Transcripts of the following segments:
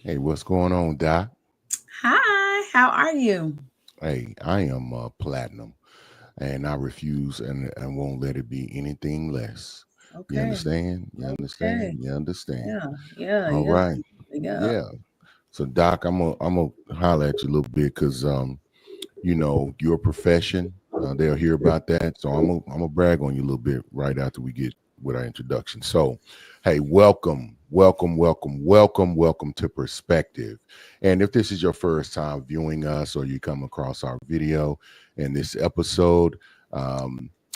Hey, what's going on, Doc? Hi, how are you? Hey, I am platinum, and I refuse and won't let it be anything less. You Okay, understand? You okay. understand? You understand? Yeah, yeah, All yeah, right. yeah. Yeah. So, Doc, I'm gonna holler at you a little bit because your profession. They'll hear about that. So I'm gonna brag on you a little bit right after we get with our introduction. So, hey, welcome to Perspective. And if this is your first time viewing us or you come across our video in this episode,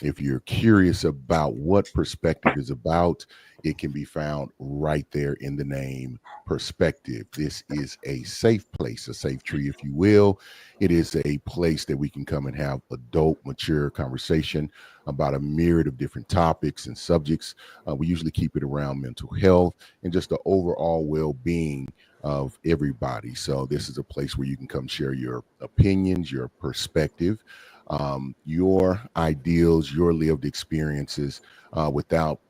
if you're curious about what perspective is about, it can be found right there in the name Perspective. This is a safe place, a safe tree, if you will. It is a place that we can come and have adult, mature conversation about a myriad of different topics and subjects. We usually keep it around mental health and just the overall well being of everybody. So, this is a place where you can come share your opinions, your perspective, your ideals, your lived experiences without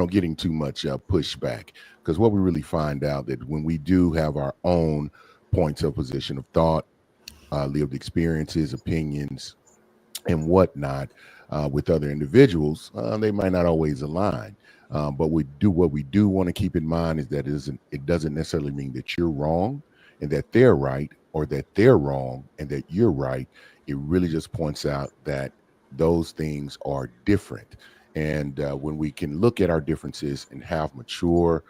getting too much pushback, because what we really find out that when we do have our own points of position of thought, lived experiences, opinions, and whatnot with other individuals, they might not always align. But what we do want to keep in mind is that it doesn't necessarily mean that you're wrong and that they're right, or that they're wrong and that you're right. It really just points out that those things are different. And when we can look at our differences and have mature,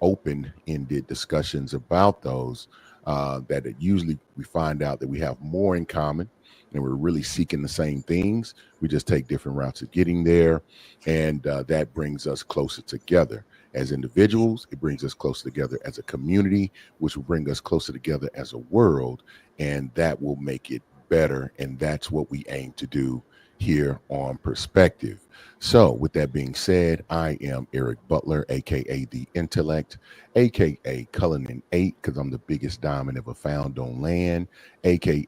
open-ended discussions about those, that it usually we find out that we have more in common and we're really seeking the same things. We just take different routes of getting there. And that brings us closer together as individuals. It brings us closer together as a community, which will bring us closer together as a world. And that will make it better. And that's what we aim to do here on Perspective. So, with that being said, I am Eric Butler, aka The Intellect, aka Cullinan 8, because I'm the biggest diamond ever found on land, aka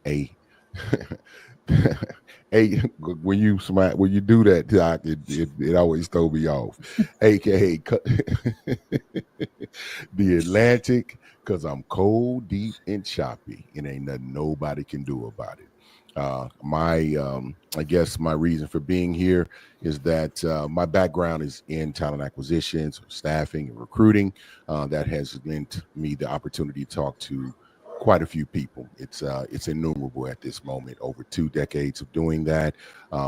hey, when you do that, Doc, it always throw me off. AKA the Atlantic, because I'm cold, deep, and choppy, and ain't nothing nobody can do about it. I guess my reason for being here is that my background is in talent acquisitions, staffing, and recruiting. That has lent me the opportunity to talk to quite a few people. It's innumerable at this moment. Over 2 decades of doing that,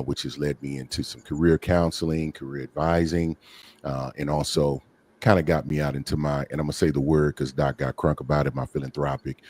which has led me into some career counseling, career advising, and also kind of got me out into and I'm gonna say the word because Doc got crunk about it, my philanthropic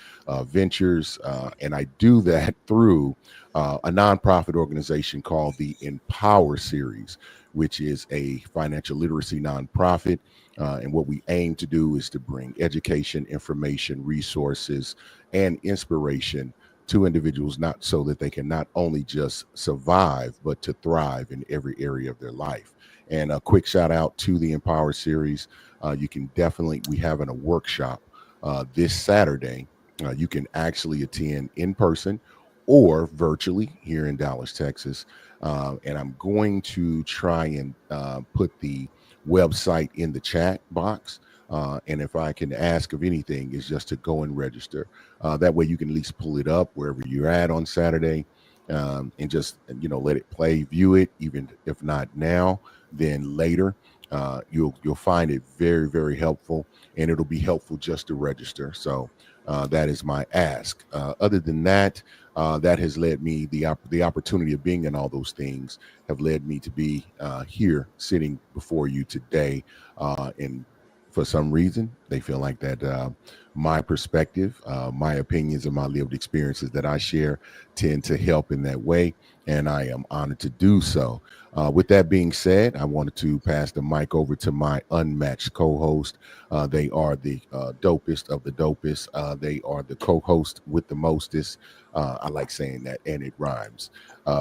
ventures, and I do that through a nonprofit organization called the Empower Series, which is a financial literacy nonprofit. And what we aim to do is to bring education, information, resources, and inspiration to individuals, not so that they can not only just survive, but to thrive in every area of their life. And a quick shout out to the Empower Series. You can definitely, we having a workshop this Saturday. You can actually attend in person or virtually here in Dallas, Texas. And I'm going to try and put the website in the chat box. And if I can ask of anything, is just to go and register. That way you can at least pull it up wherever you're at on Saturday, and just let it play, view it, even if not now, then later. You'll find it very, very helpful, and it'll be helpful just to register. So that is my ask. Other than that, that has led me the opportunity of being in all those things have led me to be here sitting before you today. And for some reason, they feel like that my perspective, my opinions, and my lived experiences that I share tend to help in that way. And I am honored to do so. With that being said, I wanted to pass the mic over to my unmatched co host. They are the dopest of the dopest. They are the co host with the mostest. I like saying that, and it rhymes.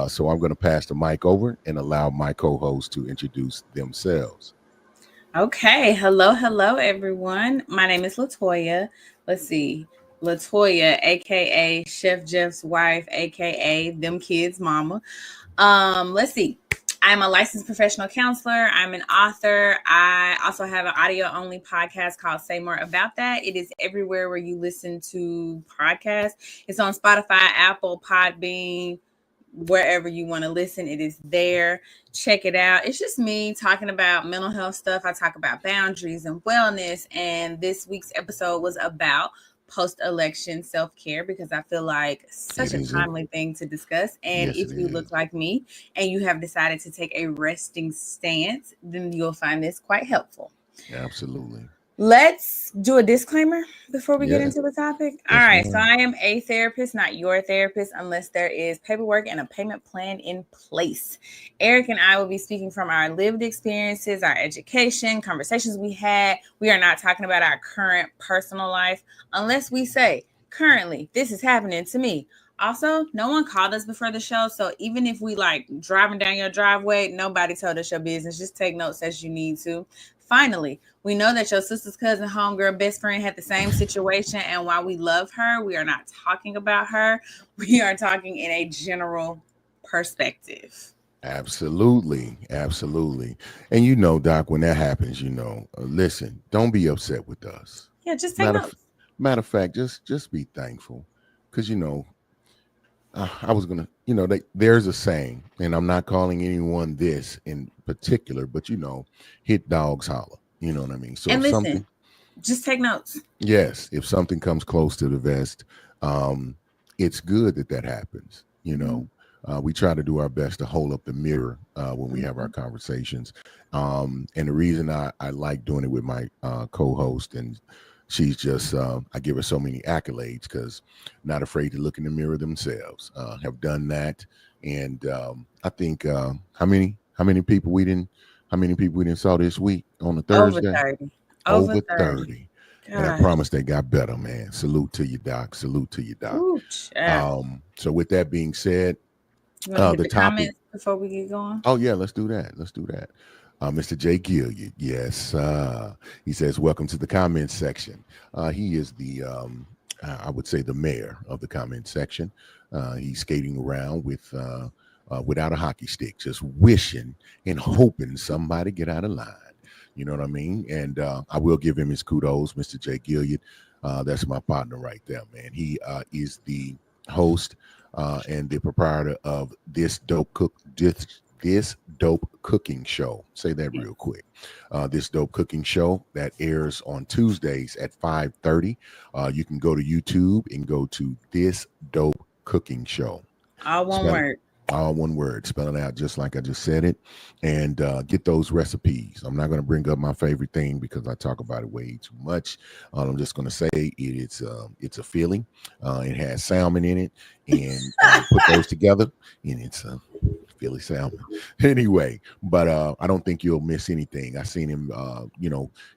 So I'm going to pass the mic over and allow my co host to introduce themselves. Okay, hello, everyone. My name is Latoya. Let's see, Latoya, aka Chef Jeff's wife, aka them kids' mama. Let's see. I'm a licensed professional counselor. I'm an author. I also have an audio only podcast called Say More About That. It is everywhere where you listen to podcasts. It's on Spotify, Apple, Podbean, wherever you want to listen. It is there. Check it out. It's just me talking about mental health stuff. I talk about boundaries and wellness. And this week's episode was about post-election self-care because I feel like such It a is a timely thing to discuss. And yes, it if you look is. like me and you have decided to take a resting stance, then you'll find this quite helpful. Absolutely. Let's do a disclaimer before we get Yeah. into the topic. All Yes, right. So ma'am. I am a therapist, not your therapist, unless there is paperwork and a payment plan in place. Eric and I will be speaking from our lived experiences, our education, conversations we had. We are not talking about our current personal life unless we say, currently, this is happening to me. Also, no one called us before the show. So even if we like driving down your driveway, nobody told us your business. Just take notes as you need to. Finally, we know that your sister's cousin, homegirl, best friend had the same situation. And while we love her, we are not talking about her. We are talking in a general perspective. Absolutely, absolutely. And you know, Doc, when that happens, listen, don't be upset with us. Yeah, just take Matter of, notes. matter of fact, just be thankful, because I was gonna, there's a saying, and I'm not calling anyone this in particular, but hit dogs holler. You know what I mean? So And if listen, something, just take notes. yes, if something comes close to the vest, um, it's good that that happens. Mm-hmm. We try to do our best to hold up the mirror when we have our Mm-hmm. conversations. And the reason I like doing it with my co-host, and she's just, I give her so many accolades because not afraid to look in the mirror themselves, have done that. And I think how many people we didn't saw this week on a Over Thursday? 30. Over Over 30. 30. And I Gosh. promise they got better, man. Salute to you, Doc. Salute to you, Doc. Ooh, child. So with that being said, You want to hit the the topic. comments before we get going? Oh yeah, let's do that. Let's do that. Mr. J. Gilliard, yes, he says, "Welcome to the comments section." He is the, I would say, the mayor of the comment section. He's skating around without a hockey stick, just wishing and hoping somebody get out of line. You know what I mean? And I will give him his kudos, Mr. J. Gilliard. That's my partner right there, man. He is the host and the proprietor of this dope cooking show. Say that Yeah. real quick. This dope cooking show that airs on Tuesdays at 5:30. You can go to YouTube and go to this dope cooking show. All one Spell word. all one word. Spell it out just like I just said it, and get those recipes. I'm not going to bring up my favorite thing because I talk about it way too much. I'm just going to say it's a feeling. It has salmon in it, and put those together, and it's a Philly salmon. Anyway, but I don't think you'll miss anything. I seen him.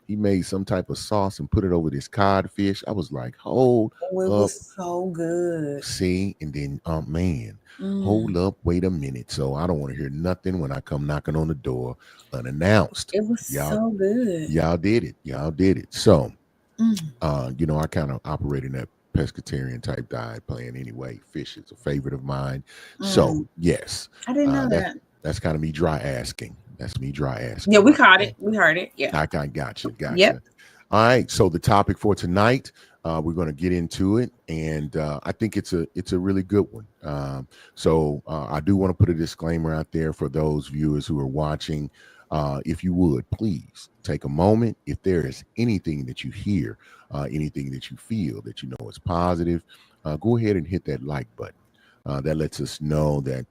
He made some type of sauce and put it over this codfish. I was like, hold Oh, it up, was so good. see, and then, oh man, hold Mm, up, wait a minute. So I don't want to hear nothing when I come knocking on the door unannounced. it was Y'all, so good. y'all did it. Y'all did it. So, Mm, I kind of operate in that pescatarian type diet plan anyway. Fish is a favorite of mine. So mm. yes, I didn't know that's that. kind of me dry asking. That's me dry Yeah, asking we right caught there. it. We heard it. Yeah. I gotcha, Yep. gotcha. All right. So the topic for tonight, we're going to get into it, and I think it's a really good one. I do want to put a disclaimer out there for those viewers who are watching. If you would please take a moment. If there is anything that you hear, anything that you feel that you know is positive, go ahead and hit that like button. That lets us know that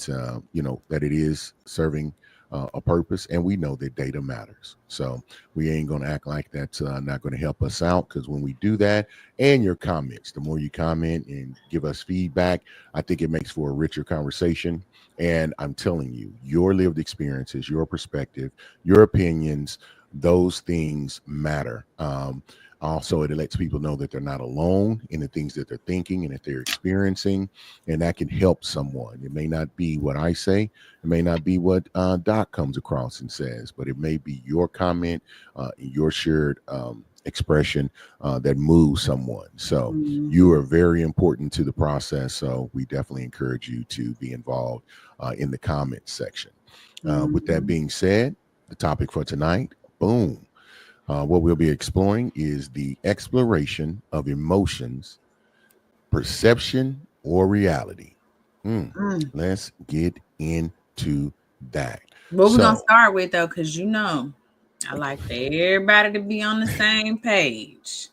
that it is serving a purpose, and we know that data matters. So we ain't going to act like that's not going to help us out, because when we do that, and your comments, the more you comment and give us feedback, I think it makes for a richer conversation. And I'm telling you, your lived experiences, your perspective, your opinions, those things matter. Also, it lets people know that they're not alone in the things that they're thinking and that they're experiencing, and that can help someone. It may not be what I say, it may not be what Doc comes across and says, but it may be your comment, your shared expression that moves someone. So you Mhm. are very important to the process. So we definitely encourage you to be involved in the comments section. With that Mhm. being said, the topic for tonight, boom. What we'll be exploring is the exploration of emotions, perception, or reality. Hmm. Mm. Let's get into that. What we're gonna So, start with though, because I like for everybody to be on the same page.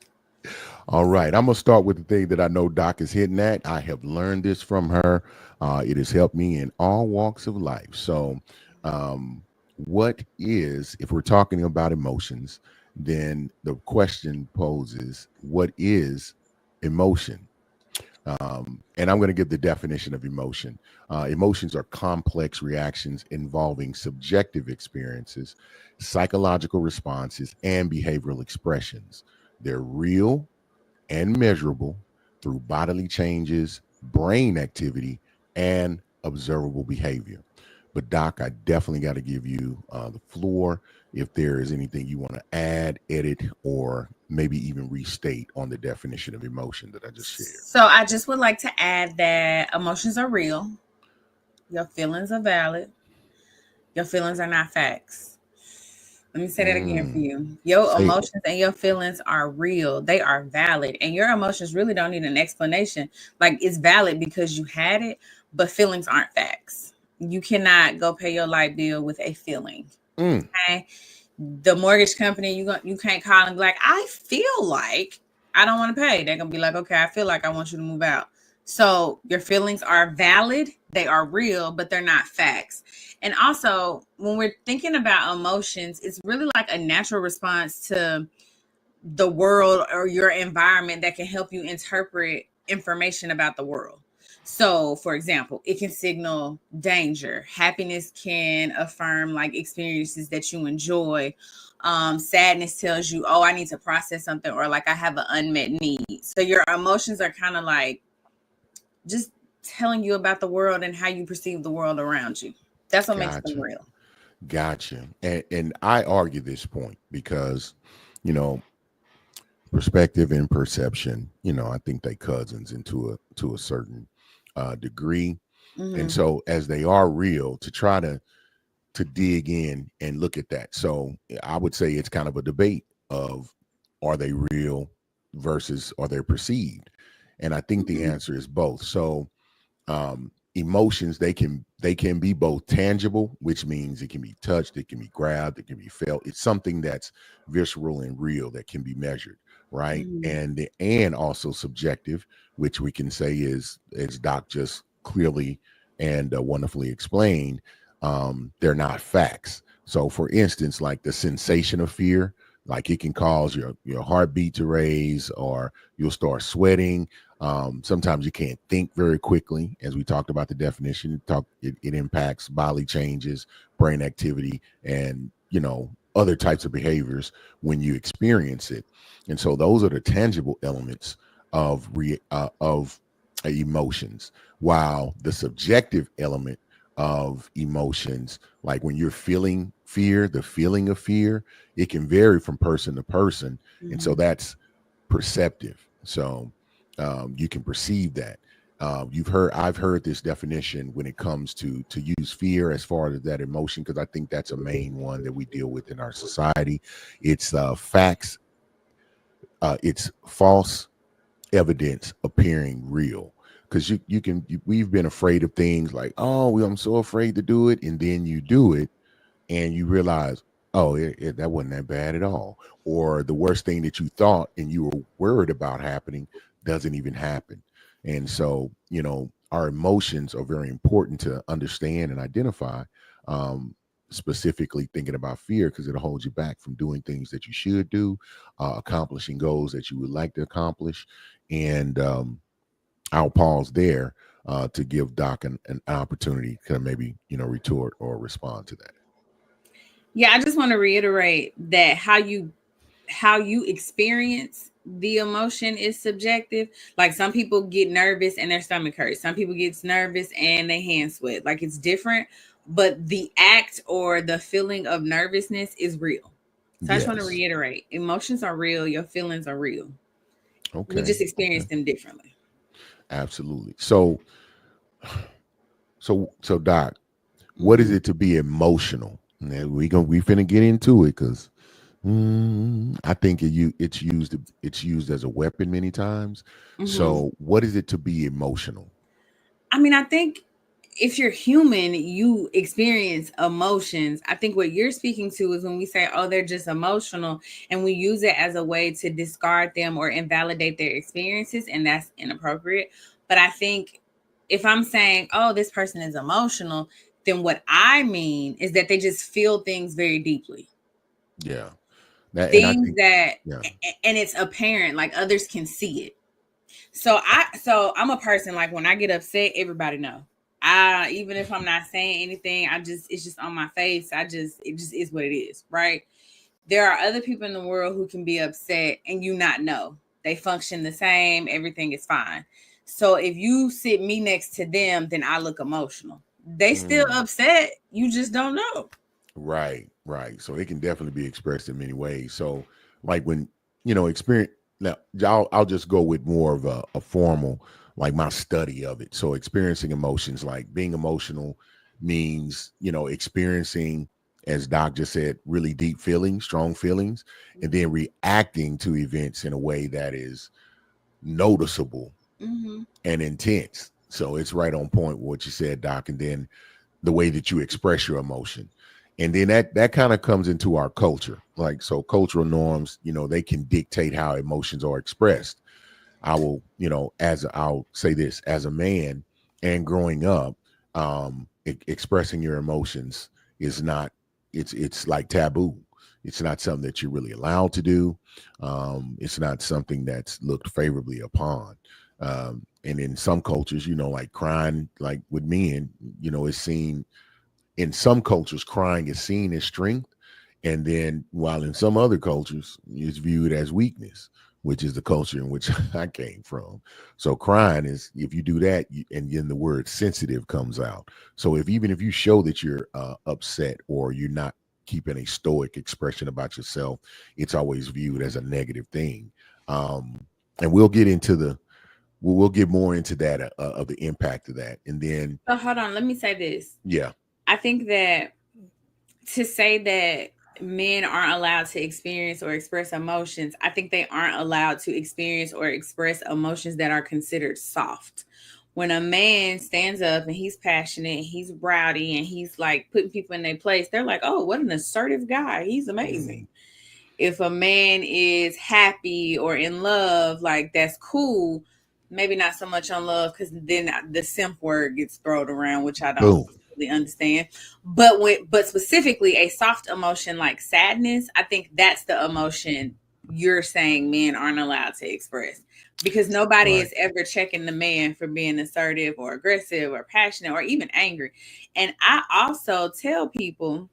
all right, I'm gonna start with the thing that I know Doc is hitting at. I have learned this from her. It has helped me in all walks of life. So, what is, if we're talking about emotions, then the question poses, what is emotion? And I'm going to give the definition of emotion. Emotions are complex reactions involving subjective experiences, psychological responses, and behavioral expressions. They're real and measurable through bodily changes, brain activity, and observable behavior. But, Doc, I definitely got to give you the floor if there is anything you want to add, edit, or maybe even restate on the definition of emotion that I just shared. So I just would like to add that emotions are real. Your feelings are valid. Your feelings are not facts. Let me say that again for Mm, you. Your say it. emotions and your feelings are real. They are valid. And your emotions really don't need an explanation. Like it's valid because you had it, but feelings aren't facts. You cannot go pay your light bill with a feeling. Mm, Okay. The mortgage company, you can't call and be like, I feel like I don't want to pay. They're gonna be like, okay, I feel like I want you to move out. So your feelings are valid, they are real, but they're not facts. And also, when we're thinking about emotions, it's really like a natural response to the world or your environment that can help you interpret information about the world. So, for example, it can signal danger. Happiness can affirm like experiences that you enjoy. Sadness tells you, oh, I need to process something, or like I have an unmet need. So, your emotions are kind of like just telling you about the world and how you perceive the world around you. That's what makes them gotcha. real. Gotcha. And I argue this point because, you know, perspective and perception, I think they cousins into a certain degree. And Hmm. so as they are real, to try to dig in and look at that. So I would say it's kind of a debate of, are they real versus are they perceived? And I think the answer is both. So emotions, they can be both tangible, which means it can be touched, it can be grabbed, it can be felt. It's something that's visceral and real that can be measured, right? Hmm. And also subjective, which we can say is, as Doc just clearly and wonderfully explained, they're not facts. So for instance, like the sensation of fear, like it can cause your heartbeat to raise, or you'll start sweating. Sometimes you can't think very quickly, as we talked about the definition. It impacts bodily changes, brain activity, and other types of behaviors when you experience it. And so those are the tangible elements of emotions. While the subjective element of emotions, like when you're feeling fear, the feeling of fear, it can vary from person to person, and so Hmm. that's perceptive. So you can perceive that. I've heard this definition when it comes to use fear as far as that emotion, because I think that's a main one that we deal with in our society. It's facts. It's false evidence appearing real. Because we've been afraid of things like, oh, I'm so afraid to do it, and then you do it, and you realize, oh, that wasn't that bad at all. Or the worst thing that you thought and you were worried about happening doesn't even happen. And so, our emotions are very important to understand and identify. Specifically thinking about fear, because it'll hold you back from doing things that you should do, accomplishing goals that you would like to accomplish. And I'll pause there to give Doc an opportunity to maybe retort or respond to that. Yeah, I just want to reiterate that how you experience the emotion is subjective. Like some people get nervous and their stomach hurts. Some people get nervous and their hands sweat. Like it's different, but the act or the feeling of nervousness is real. So I just want to Yes. reiterate, emotions are real, your feelings are real. We Okay. just experience Okay. them differently. Absolutely. So Doc, What is it to be emotional? And we finna get into it because I think it's used as a weapon many times. Hmm. So, what is it to be emotional? I mean, I think if you're human, you experience emotions. I think what you're speaking to is when we say, oh, they're just emotional, and we use it as a way to discard them or invalidate their experiences, and that's inappropriate. But I think if I'm saying, oh, this person is emotional, then what I mean is that they just feel things very deeply. Yeah, that and I Things think that, yeah. and it's apparent, like others can see it. So I'm a person, like when I get upset, everybody know. I Even if I'm not saying anything, it's just on my face. It just is what it is, right? There are other people in the world who can be upset and you not know. They function the same, everything is fine. So if you sit me next to them, then I look emotional. They still Mm. upset, you just don't know. Right, right. So it can definitely be expressed in many ways. So, like when experience. Now, I'll just go with more of a formal, like my study of it. So, experiencing emotions, like being emotional, means experiencing, as Doc just said, really deep feelings, strong feelings, and then reacting to events in a way that is noticeable Mm-hmm. and intense. So it's right on point with what you said, Doc. And then the way that you express your emotion, and then that kind of comes into our culture, like, so cultural norms, they can dictate how emotions are expressed. I'll say this, as a man and growing up, expressing your emotions is not, it's like taboo. It's not something that you're really allowed to do. It's not something that's looked favorably upon. And in some cultures, like crying, like with men, is seen, in some cultures, crying is seen as strength, and then while in some other cultures it's viewed as weakness, which is the culture in which I came from. So crying is, if you do that, and then the word sensitive comes out. So even if you show that you're upset, or you're not keeping a stoic expression about yourself, it's always viewed as a negative thing. And we'll get more into that, of the impact of that, and then So hold on, let me say this. yeah. I think that to say that men aren't allowed to experience or express emotions, I think they aren't allowed to experience or express emotions that are considered soft. When a man stands up and he's passionate, he's rowdy, and he's like putting people in their place, they're like, oh, what an assertive guy. He's Mm, amazing. If a man is happy or in love, like that's cool. Maybe not so much on love, because then the simp word gets thrown around, which I don't boom. really understand. But specifically a soft emotion like sadness, I think that's the emotion you're saying men aren't allowed to express, because nobody Right. is ever checking the man for being assertive or aggressive or passionate or even angry. And I also tell people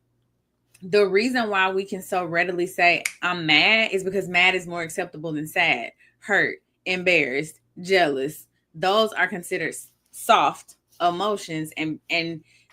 the reason why we can so readily say I'm mad is because mad is more acceptable than sad, hurt, embarrassed, jealous. Those are considered soft emotions, and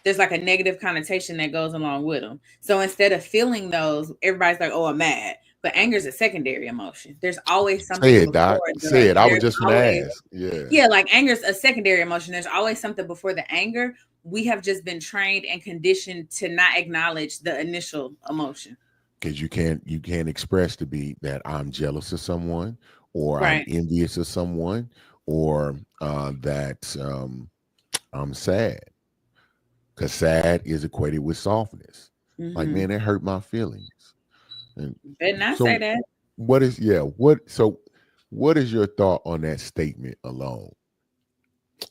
there's like a negative connotation that goes along with them. So instead of feeling those, everybody's like, "Oh, I'm mad." But anger is a secondary emotion. There's always Say something it, before Doc. Say the. it. I was There's just gonna always, ask. Yeah. yeah, like anger is a secondary emotion. There's always something before the anger. We have just been trained and conditioned to not acknowledge the initial emotion. Because you can't express to be that I'm jealous of someone, or I'm Right. envious of someone, or that I'm sad. Because sad is equated with softness. Like, Mm-hmm. man, that hurt my feelings. And Better not say so that. what is your thought on that statement alone?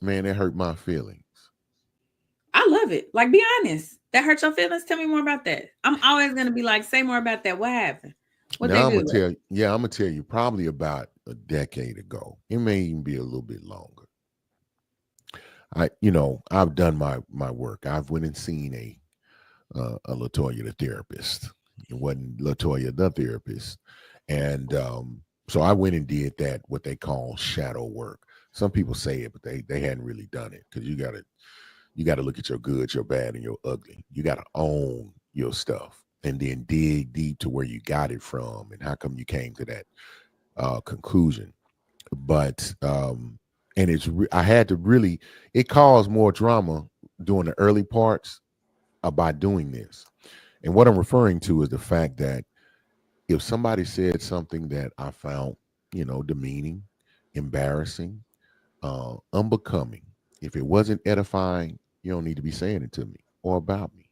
Man, that hurt my feelings. I love it. Like, be honest. That hurt your feelings? Tell me more about that. I'm always gonna be like, say more about that. What happened? What they Now do? I'm gonna tell you, probably about a decade ago. It may even be a little bit longer. I've done my work. I've went and seen a Latoya the therapist. It wasn't Latoya the therapist, and so I went and did that, what they call shadow work. Some people say it, but they hadn't really done it, because you gotta look at your good, your bad, and your ugly. You gotta own your stuff, and then dig deep to where you got it from and how come you came to that conclusion. But I had to really, it caused more drama during the early parts, by doing this. And what I'm referring to is the fact that if somebody said something that I found, demeaning, embarrassing, unbecoming, if it wasn't edifying, you don't need to be saying it to me or about me,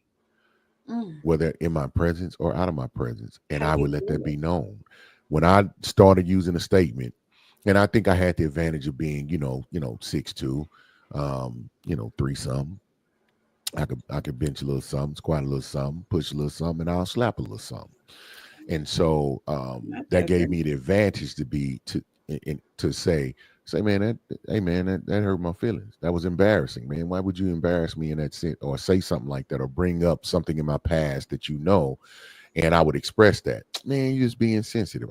Mm. whether in my presence or out of my presence. And How do I you would let do that it? be known. When I started using a statement, and I think I had the advantage of being, 6'2", three something. I could bench a little something, squat a little something, push a little something, and I'll slap a little something. And so My that gave joker. me the advantage to be to say, man, hey man, that hurt my feelings. That was embarrassing, man. Why would you embarrass me in that sense, or say something like that, or bring up something in my past that and I would express that, man, you're just being sensitive.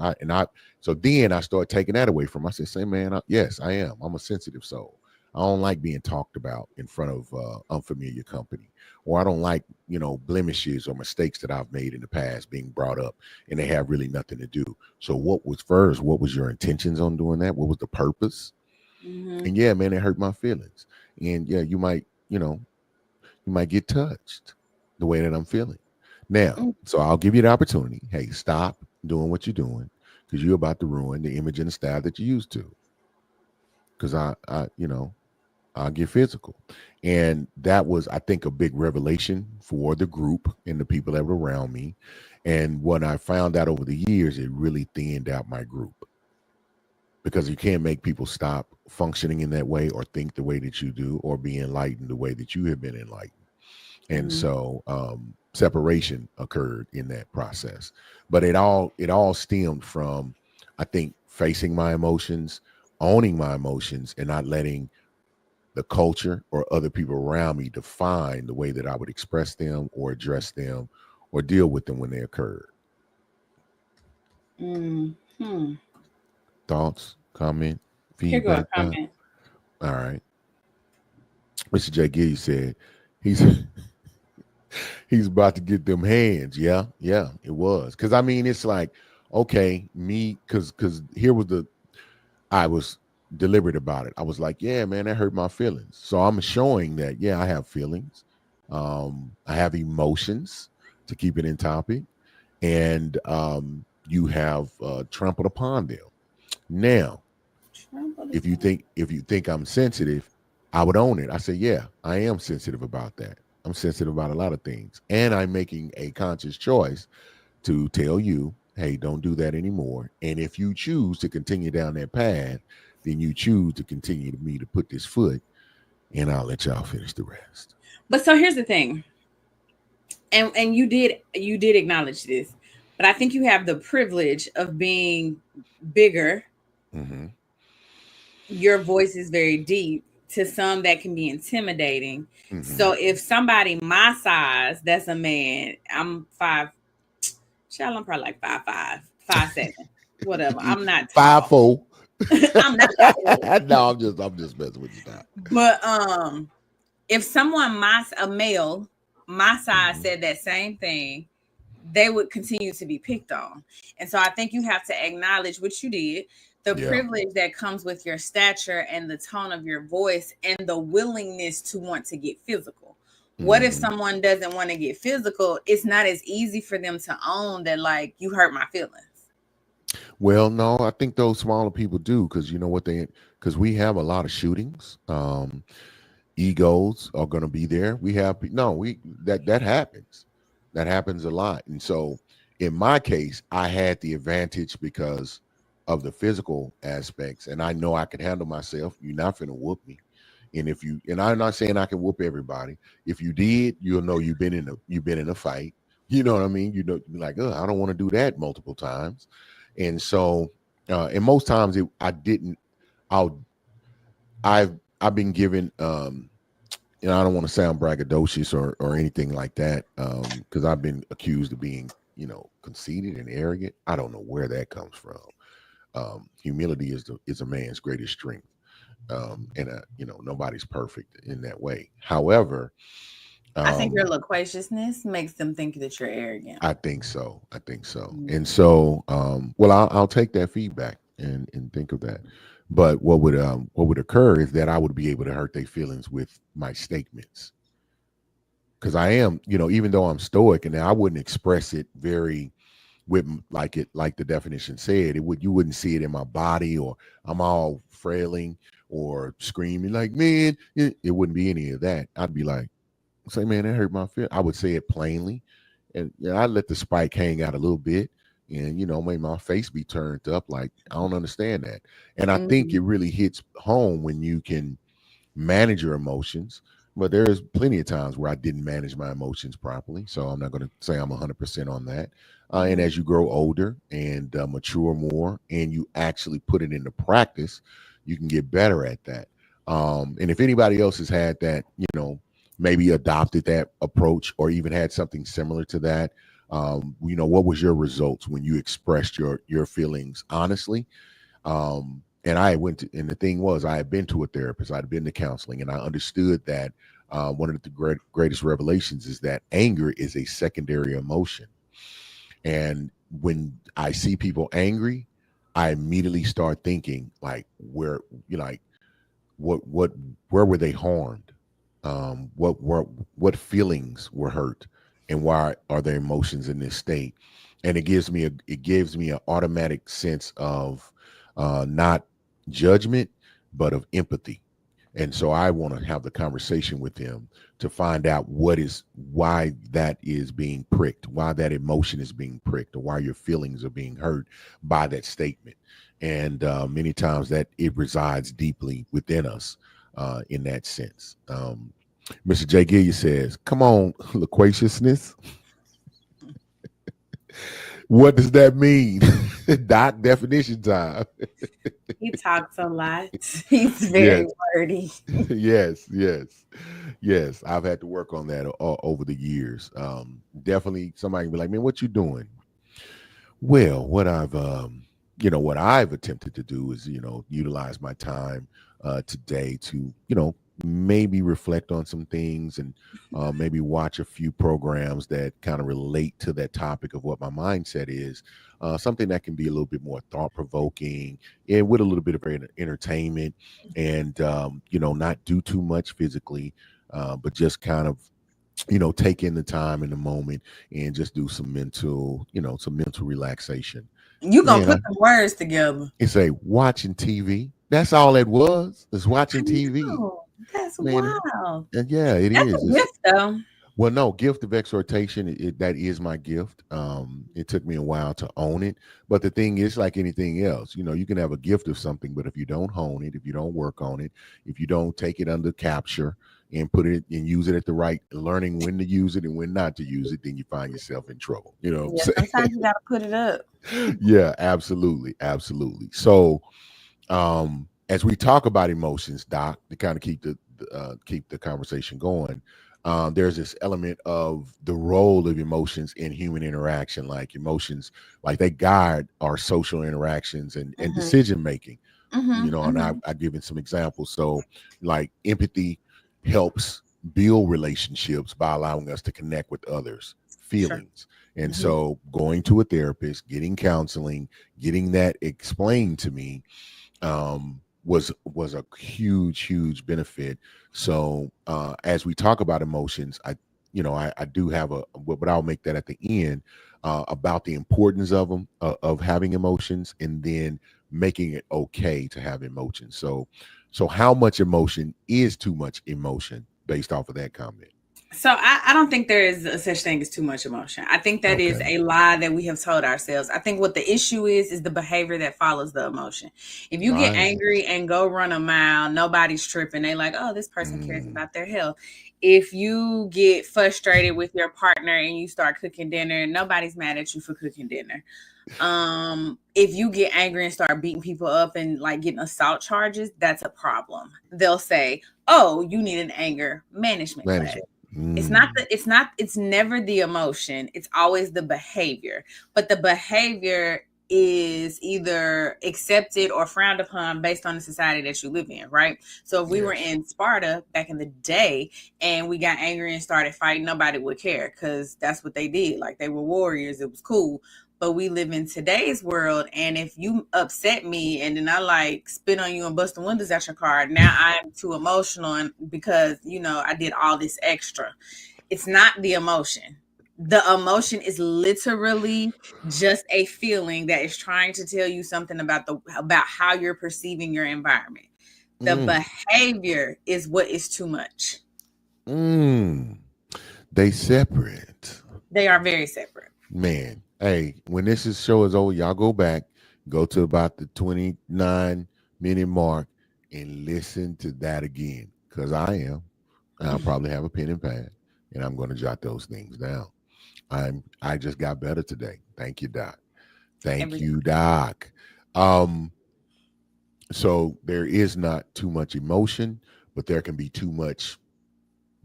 So then I started taking that away from him. I said, say, man, yes, I am. I'm a sensitive soul. I don't like being talked about in front of unfamiliar company, or I don't like, blemishes or mistakes that I've made in the past being brought up, and they have really nothing to do. So what was first? What was your intentions on doing that? What was the purpose? Mm-hmm. And yeah, man, it hurt my feelings. And yeah, you might get touched the way that I'm feeling. Now, so I'll give you the opportunity. Hey, stop doing what you're doing, because you're about to ruin the image and the style that you used to. Because I'll get physical. And that was, I think, a big revelation for the group and the people that were around me. And what I found out over the years, it really thinned out my group, because you can't make people stop functioning in that way or think the way that you do or be enlightened the way that you have been enlightened. And Mm-hmm. so separation occurred in that process. But it all stemmed from, I think, facing my emotions, owning my emotions, and not letting the culture or other people around me define the way that I would express them or address them or deal with them when they occurred. Mm-hmm. Thoughts, comment, Here go a feedback time. comment. All right. Mr. J. Gilly said he's he's about to get them hands. Yeah, yeah, it was. Cause I mean, it's like, okay, cause here was I was deliberate about it. I was like, yeah, man, that hurt my feelings. So I'm showing that, yeah, I have feelings. I have emotions, to keep it in topic. And you have trampled upon them. Now, Trample if you think I'm sensitive, I would own it. I say, yeah, I am sensitive about that. I'm sensitive about a lot of things. And I'm making a conscious choice to tell you, hey, don't do that anymore. And if you choose to continue down that path, then you choose to continue to me to put this foot, and I'll let y'all finish the rest. But so here's the thing, and you did acknowledge this, but I think you have the privilege of being bigger. Mm-hmm. Your voice is very deep. To some, that can be intimidating. Mm-hmm. So if somebody my size, that's a man. I'm five. Shall I'm probably like 5'5", 5'7", whatever. I'm not Five tall. four. I'm not tall. No, I'm just messing with you now. But if someone a male my size Mm-hmm. said that same thing, they would continue to be picked on. And so I think you have to acknowledge what you did, the Yeah. privilege that comes with your stature and the tone of your voice and the willingness to want to get physical. What if Mm-hmm. someone doesn't want to get physical? It's not as easy for them to own that, like, you hurt my feelings. Well, no, I think those smaller people do, because you know what because we have a lot of shootings. Egos are going to be there. We have no, we that happens. That happens a lot. And so in my case, I had the advantage because of the physical aspects, and I know I can handle myself. You're not going to whoop me. And I'm not saying I can whoop everybody. If you did, you'll know you've been in a fight. You know what I mean? You know, you'd be like, oh, I don't want to do that multiple times. And so, and most times I didn't. I'll I've been given I don't want to sound braggadocious or anything like that, because I've been accused of being, conceited and arrogant. I don't know where that comes from. Humility is a man's greatest strength, and nobody's perfect in that way. However, I think your um, loquaciousness makes them think that you're arrogant. I think so. I think so. Mm. And so, well, I'll take that feedback and think of that. But what would occur is that I would be able to hurt their feelings with my statements. because I am, even though I'm stoic, and I wouldn't express it very like the definition said, you wouldn't see it in my body, or I'm all frailing or screaming like, man, it wouldn't be any of that. I'd be like, say, man, that hurt my feel. I would say it plainly, and I let the spike hang out a little bit, and maybe my face be turned up like I don't understand that. And I think it Mhm. really hits home when you can manage your emotions. But there's plenty of times where I didn't manage my emotions properly. So I'm not going to say I'm 100% on that. And Mhm. as you grow older and mature more, and you actually put it into practice, you can get better at that. And if anybody else has had that, maybe adopted that approach or even had something similar to that, what was your results when you expressed your feelings honestly? And I went to, and the thing was, I had been to a therapist, I'd been to counseling, and I understood that one of the greatest revelations is that anger is a secondary emotion. And when I see people angry, I immediately start thinking like, like, what where were they harmed? What feelings were hurt, and why are their emotions in this state? And it gives me an automatic sense of not judgment, but of empathy. And so I want to have the conversation with them to find out why that is being pricked, why that emotion is being pricked, or why your feelings are being hurt by that statement. And many times that it resides deeply within us in that sense. Mr. J. Gilliam says, "Come on, loquaciousness. What does that mean?" Dot definition time. He talks a lot. He's very Yes, wordy. yes, yes, yes. I've had to work on that over the years. Definitely, somebody can be like, "Man, what you doing?" Well, what I've attempted to do is, utilize my time today to, maybe reflect on some things, and maybe watch a few programs that kind of relate to that topic of what my mindset is. Something that can be a little bit more thought provoking and with a little bit of entertainment, and, not do too much physically, but just kind of take in the time in the moment and just do some mental relaxation. You gonna Man, put the words together. it's a watching TV. That's all it was. Is I watching TV. know. That's Man, wild. and yeah, it That's is. a gift though. Well, no, gift of exhortation, that is my gift. It took me a while to own it. But the thing is, like anything else, you can have a gift of something, but if you don't hone it, if you don't work on it, if you don't take it under capture and put it and use it at the right, learning when to use it and when not to use it, then you find yourself in trouble. You know Yeah, what I'm sometimes you gotta put it up. saying? Yeah, absolutely. Absolutely. So, as we talk about emotions, Doc, to kind of keep the conversation going, there's this element of the role of emotions in human interaction, like emotions, like they guide our social interactions and Mhm. decision making. Mhm. And Mhm. I've given some examples. So, like empathy helps build relationships by allowing us to connect with others' Sure. feelings. And Mhm. so, going to a therapist, getting counseling, getting that explained to me, was a huge benefit. So as we talk about emotions, I do have but I'll make that at the end, about the importance of them, of having emotions, and then making it okay to have emotions. So how much emotion is too much emotion based off of that comment? So I don't think there is a such thing as too much emotion. I think that is Okay. a lie that we have told ourselves. I think what the issue is the behavior that follows the emotion. If you get Right. angry and go run a mile, nobody's tripping. They like, oh, this person cares Mm, about their health. If you get frustrated with your partner and you start cooking dinner, nobody's mad at you for cooking dinner. If you get angry and start beating people up and like getting assault charges, that's a problem. They'll say, oh, you need an anger management class. management. It's never the emotion, it's always the behavior. But the behavior is either accepted or frowned upon based on the society that you live in, right? So if we were Yes. in Sparta back in the day and we got angry and started fighting, nobody would care because that's what they did. Like they were warriors, it was cool. But we live in today's world, and if you upset me and then I like spit on you and bust the windows out your car, now I'm too emotional, and because I did all this extra. It's not the emotion. The emotion is literally just a feeling that is trying to tell you something about how you're perceiving your environment. The Mm, behavior is what is too much. mm. They separate. They are very separate. Man, hey, when show is over, y'all go back, go to about the 29-minute mark and listen to that again. Cause I am. I'll probably have a pen and pad and I'm gonna jot those things down. I just got better today. Thank you, Doc. Thank Every you, Doc. Um, so there is not too much emotion, but there can be too much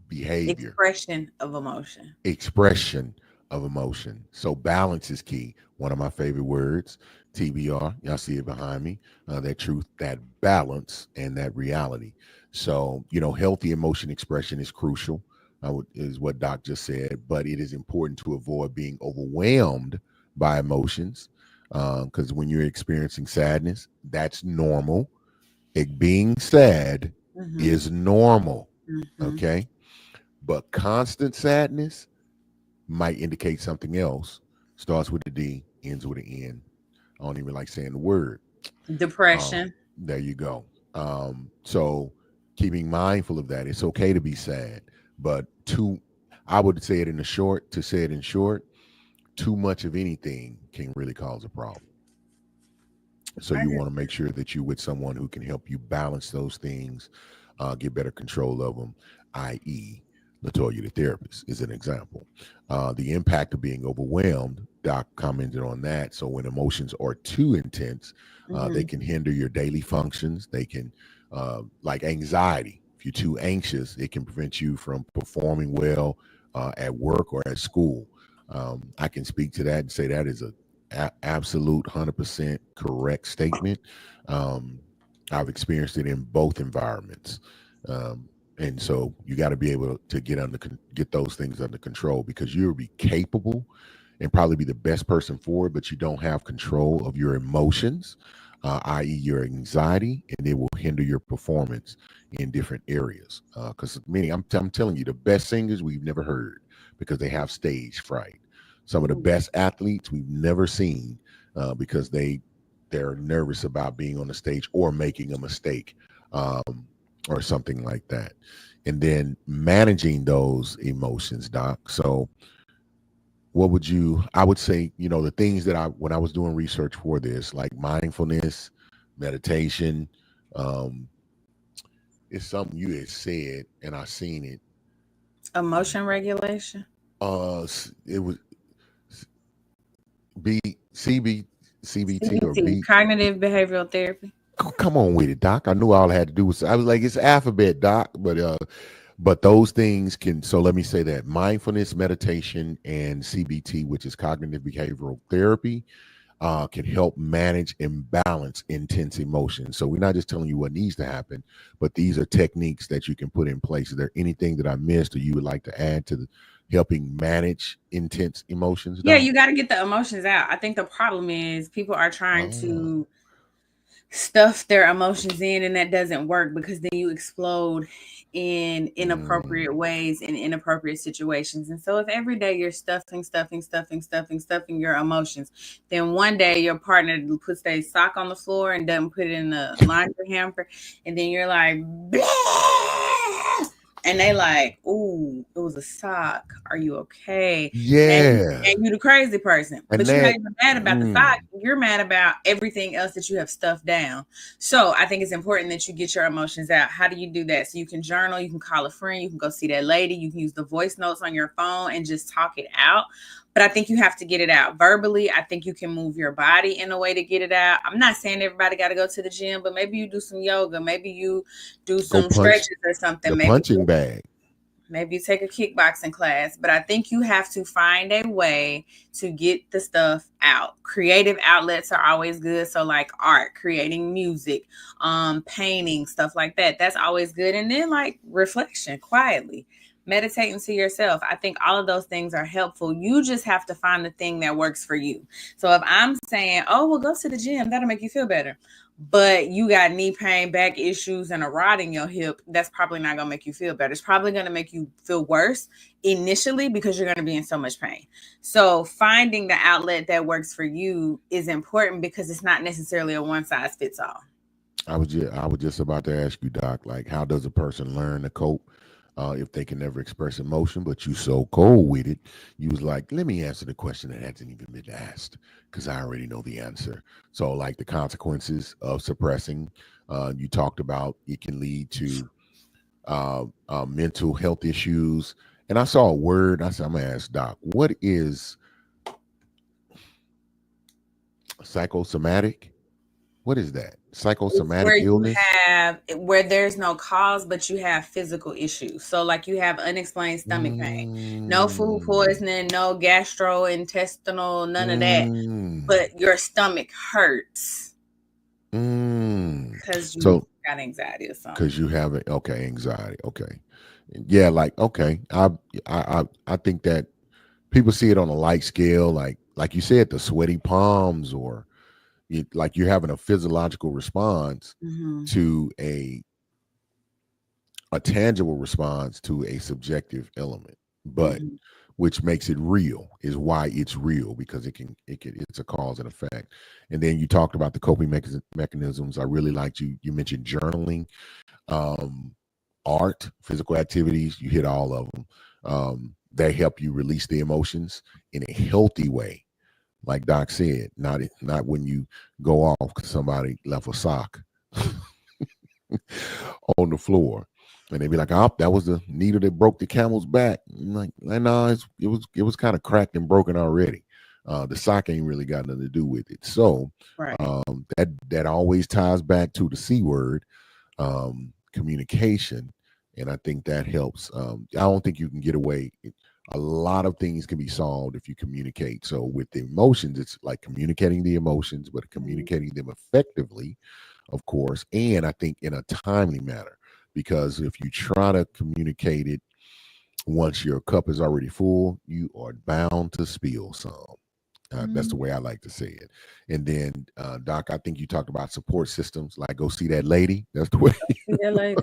behavior, expression of emotion. expression of emotion. So balance is key. One of my favorite words, TBR. Y'all see it behind me. That truth, that balance, and that reality. So healthy emotion expression is crucial. Is what Doc just said. But it is important to avoid being overwhelmed by emotions, because when you're experiencing sadness, that's normal. Being sad Mm-hmm. is normal. Mm-hmm. Okay, but constant sadness might indicate something else. Starts with a D, ends with an N. I don't even like saying the word. Depression. There you go. So keeping mindful of that. It's okay to be sad, but I would say it in a short, to say it in short, too much of anything can really cause a problem. So I you agree. want to make sure that you're with someone who can help you balance those things, get better control of them, i.e., Latoya, the therapist, is an example. The impact of being overwhelmed, Doc commented on that. So when emotions are too intense, they Mm-hmm. can hinder your daily functions. They can, like anxiety. If you're too anxious, it can prevent you from performing well at work or at school. I can speak to that and say that is absolute 100% correct statement. Um, I've experienced it in both environments. And so you got to be able to get those things under control, because you'll be capable and probably be the best person for it, but you don't have control of your emotions, i.e., your anxiety, and it will hinder your performance in different areas. Because many, I'm telling you, the best singers we've never heard because they have stage fright. Some of the Ooh. best athletes we've never seen because they're nervous about being on the stage or making a mistake, or something like that. And then managing those emotions, Doc. So what would I would say, the things that when I was doing research for this, like mindfulness, meditation, um, it's something you had said and I seen it. Emotion regulation. It was B CB CBT or CBT, B. cognitive behavioral therapy. Come on with it, Doc. I knew all I had to do was, I was like, it's alphabet, Doc, but those things can, so let me say that mindfulness, meditation, and CBT, which is cognitive behavioral therapy, can help manage and balance intense emotions. So we're not just telling you what needs to happen, but these are techniques that you can put in place. Is there anything that I missed or you would like to add to helping manage intense emotions, Yeah, Doc? you got to get the emotions out. I think the problem is people are trying Oh. to stuff their emotions in, and that doesn't work, because then you explode in Mm. inappropriate ways in inappropriate situations. And so if every day you're stuffing your emotions, then one day your partner puts their sock on the floor and doesn't put it in the laundry hamper, and then you're like, "Bleh!" And they like, "Ooh, it was a sock. Are you okay?" Yeah. And you the crazy person, And but you're not that, even mad about the sock. You're mad about everything else that you have stuffed down. So I think it's important that you get your emotions out. How do you do that? So you can journal, you can call a friend, you can go see that lady, you can use the voice notes on your phone and just talk it out. But I think you have to get it out verbally. I think you can move your body in a way to get it out. I'm not saying everybody got to go to the gym, but maybe you do some yoga, maybe you do go some punch stretches or something, the punching bag. maybe you take a kickboxing class. But I think you have to find a way to get the stuff out. Creative outlets are always good. So like art, creating music, painting, stuff like that. That's always good. And then like reflection quietly. Meditating to yourself. I think all of those things are helpful. You just have to find the thing that works for you. So if I'm saying, oh, well, go to the gym, that'll make you feel better. but you got knee pain, back issues, and a rod in your hip, that's probably not going to make you feel better. It's probably going to make you feel worse initially because you're going to be in so much pain. So finding the outlet that works for you is important because it's not necessarily a one size fits all. I was just about to ask you, Doc, like how does a person learn to cope if they can never express emotion? But you so cold with it, you was like, let me answer the question that hasn't even been asked because I already know the answer. So, like the consequences of suppressing, you talked about it can lead to mental health issues. And I saw a word. I said, I'm gonna ask Doc, what is psychosomatic? What is that? It's where Psychosomatic you illness? have where there's no cause, but you have physical issues. So like you have unexplained stomach pain, no food Mm, poisoning, no gastrointestinal, none of that, mm, but your stomach hurts mm. because you So, got anxiety or something. because you have it, okay, anxiety, okay, yeah, like okay, I think that people see it on a light scale, like you said, the sweaty palms, or like you're having a physiological response Hmm. to a tangible response to a subjective element, but Hmm. which makes it real is why it's real because it's a cause and effect. And then you talked about the coping mechanisms. I really liked you mentioned journaling, um, art, physical activities. You hit all of them. They help you release the emotions in a healthy way, like Doc said. Not when you go off because somebody left a sock on the floor, and they'd be like, "Oh, that was the needle that broke the camel's back." I'm like, no, it was kind of cracked and broken already. The sock ain't really got nothing to do with it. So Right. that always ties back to the C word, communication, and I think that helps. I don't think you can get away. A lot of things can be solved if you communicate. So with the emotions, it's like communicating the emotions, but Mhm. communicating them effectively, of course, and I think in a timely manner. Because if you try to communicate it once your cup is already full, you are bound to spill some. That's the Mhm. way I like to say it. And then, Doc, I think you talked about support systems, like go see that lady. That's the way. See that later.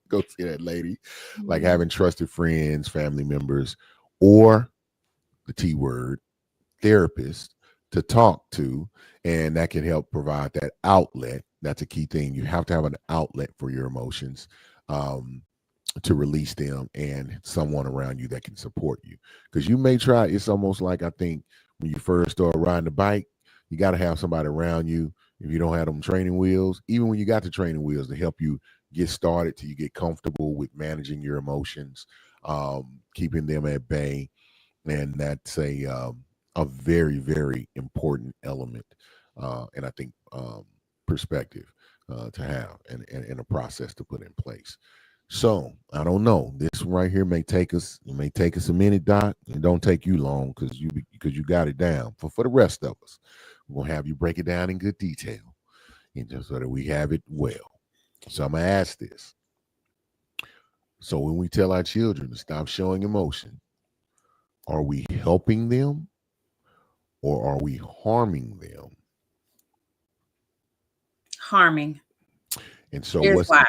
Go see that lady. Like Mhm. having trusted friends, family members, or the T word, therapist to talk to, and that can help provide that outlet. That's a key thing. You have to have an outlet for your emotions, um, to release them, and someone around you that can support you. Because you may try, it's almost like I think when you first start riding the bike, you got to have somebody around you. If you don't have them training wheels, even when you got the training wheels to help you get started till you get comfortable with managing your emotions, keeping them at bay, and that's a very very important element, and I think perspective to have, and a process to put in place. So I don't know. This one right here may take us a minute, Doc. It don't take you long because you got it down. For the rest of us, we're gonna have you break it down in good detail, and just so that we have it well. So I'm gonna ask this. So when we tell our children to stop showing emotion, are we helping them or are we harming them? Harming. And so Here's what's why.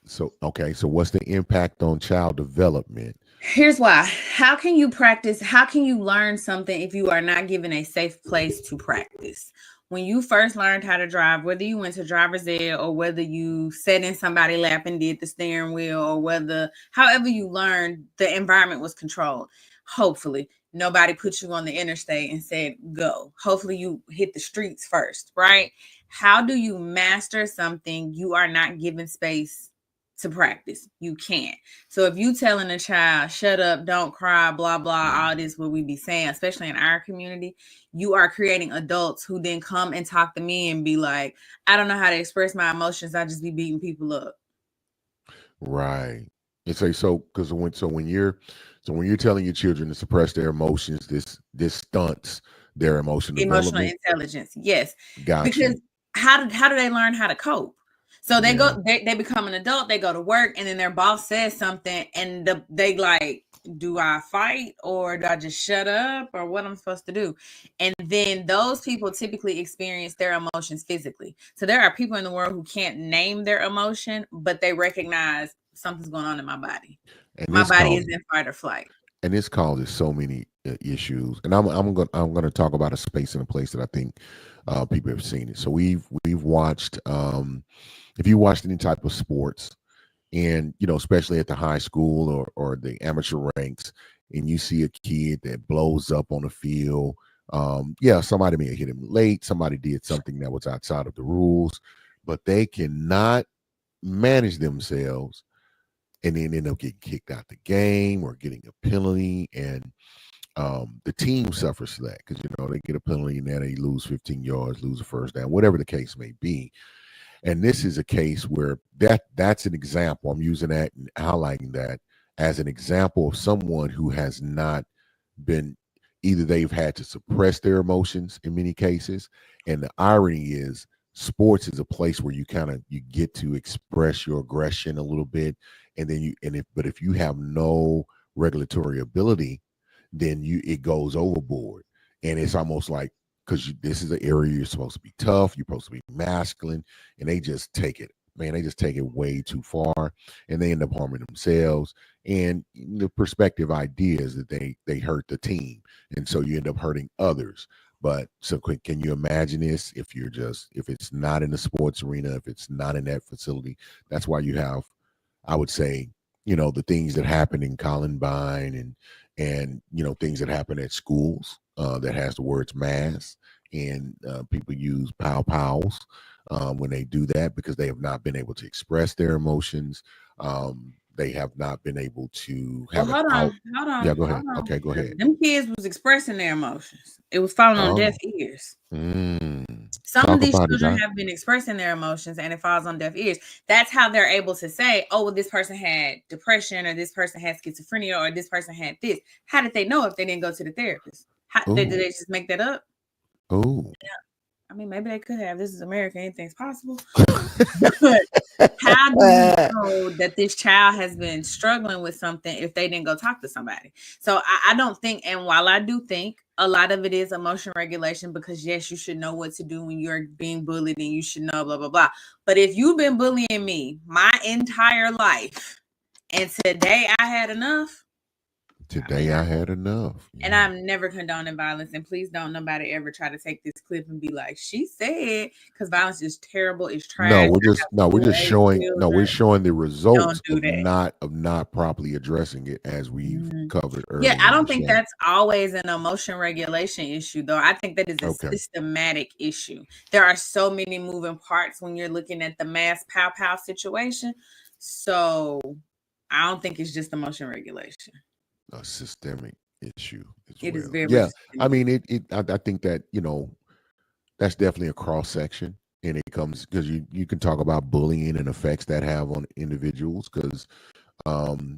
the so what's the impact on child development? Here's why. How can you practice? How can you learn something if you are not given a safe place to practice? When you first learned how to drive, whether you went to driver's ed or whether you sat in somebody's lap and did the steering wheel, or whether, however you learned, the environment was controlled. Hopefully, nobody put you on the interstate and said, go. Hopefully, you hit the streets first, right? How do you master something you are not given space to practice? You can't. So if you telling a child, shut up, don't cry, blah, blah, all this what we be saying, especially in our community, you are creating adults who then come and talk to me and be like, I don't know how to express my emotions. I just be beating people up. Right. And say so because when you're telling your children to suppress their emotions, this stunts their emotional Emotional development. intelligence. Yes. Got Because you. how do they learn how to cope? So they Yeah. go, they become an adult, they go to work, and then their boss says something, and they like do I fight or do I just shut up or what I'm supposed to do? And then those people typically experience their emotions physically. So there are people in the world who can't name their emotion, but they recognize something's going on in my body. And My this body is causes in fight or flight. so many issues. And I'm going to talk about a space and a place that I think people have seen it. So we've watched if you watched any type of sports, and especially at the high school or the amateur ranks, and you see a kid that blows up on the field. Yeah, somebody may have hit him late, somebody did something that was outside of the rules, but they cannot manage themselves and then end up getting kicked out the game or getting a penalty, and the team suffers for that because they get a penalty and then they lose 15 yards, lose a first down, whatever the case may be. And this is a case where that's an example. I'm using that and highlighting that as an example of someone who has not been, either they've had to suppress their emotions in many cases. And the irony is sports is a place where you get to express your aggression a little bit. And then if you have no regulatory ability, then it goes overboard. And it's almost like, because this is an area you're supposed to be tough, you're supposed to be masculine, and they just take it, man, they just take it way too far, and they end up harming themselves. And the perspective idea is that they hurt the team, and so you end up hurting others. But so can you imagine this if it's not in the sports arena, if it's not in that facility? That's why you have, I would say, the things that happen in Columbine and things that happen at schools that has the words mass, and people use pow pows when they do that because they have not been able to express their emotions. They have not been able to Well, have an out. hold on, Yeah, go hold ahead. on. Okay, go ahead. Them kids was expressing their emotions. It was falling on deaf Oh, ears. Some of talk these about it, children Doc. have been expressing their emotions and it falls on deaf ears. That's how they're able to say, oh, well, this person had depression or this person had schizophrenia or this person had this. How did they know if they didn't go to the therapist? Did Oh, they just make that up? oh. I mean, maybe they could have. This is America. Anything's possible. But how do you know that this child has been struggling with something if they didn't go talk to somebody? So I don't think, and while I do think a lot of it is emotion regulation, because yes, you should know what to do when you're being bullied and you should know blah, blah, blah. But if you've been bullying me my entire life and today I had enough, I Today mean, I had enough. and Yeah. I'm never condoning violence. And please don't nobody ever try to take this clip and be like, she said, because violence is terrible, it's No, trash. we're I just have no, we're school just age showing no, we're children. showing the Don't results do that. of not properly addressing it as we've Mhm. covered Yeah, earlier I in the don't think show. that's always an emotion regulation issue, though. I think that is a Okay. systematic issue. There are so many moving parts when you're looking at the mass pow pow situation. So I don't think it's just emotion regulation. A systemic issue as It is well. very much Yeah. a I systemic mean issue. I think that, that's definitely a cross section, and it comes because you can talk about bullying and effects that have on individuals because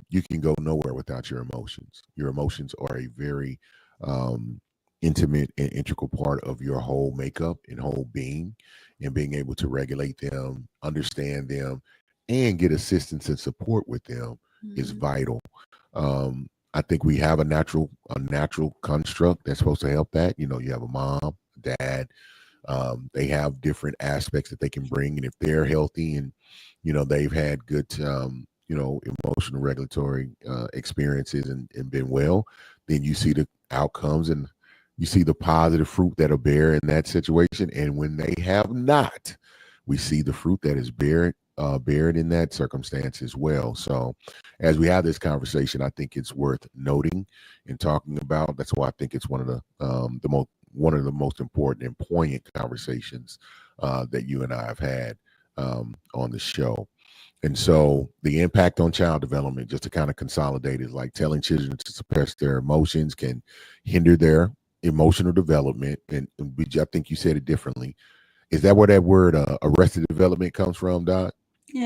you can go nowhere without your emotions. Your emotions are a very um, intimate and integral part of your whole makeup and whole being, and being able to regulate them, understand them, and get assistance and support with them is Mhm. vital. I think we have a natural construct that's supposed to help that. You have a mom, dad, they have different aspects that they can bring, and if they're healthy and they've had good emotional regulatory experiences and been well, then you see the outcomes and you see the positive fruit that'll bear in that situation. And when they have not, we see the fruit that is bared in that circumstance as well. So as we have this conversation, I think it's worth noting and talking about. That's why I think it's one of the most important and poignant conversations that you and I have had on the show. And so the impact on child development, just to kind of consolidate, is like telling children to suppress their emotions can hinder their emotional development. And I think you said it differently. Is that where that word arrested development comes from, Doc?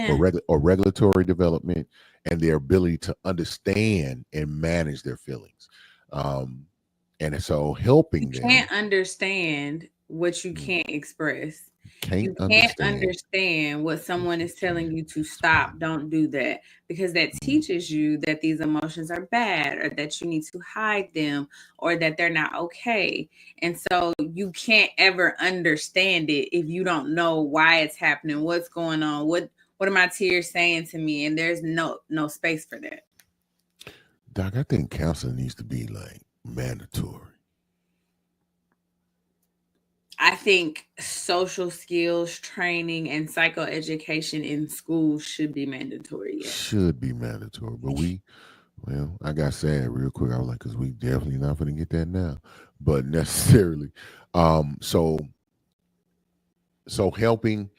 Or, Yeah. or regulatory development and their ability to understand and manage their feelings. And so You helping them. can't understand what you Mm, can't express. Can't You can't understand. understand what What someone you is telling can't you to stop, explain. don't do that, because that Mm. teaches you that these emotions are bad or that you need to hide them or that they're not okay. And so you can't ever understand it if you don't know why it's happening, what's going on, what are my tears saying to me, and there's no space for that. Doc, I think counseling needs to be like mandatory. I think social skills training and psychoeducation in schools should be mandatory, yes. Should be mandatory. But well, I got sad real quick. I was like, because we definitely not going to get that now. But necessarily. Um, so so helping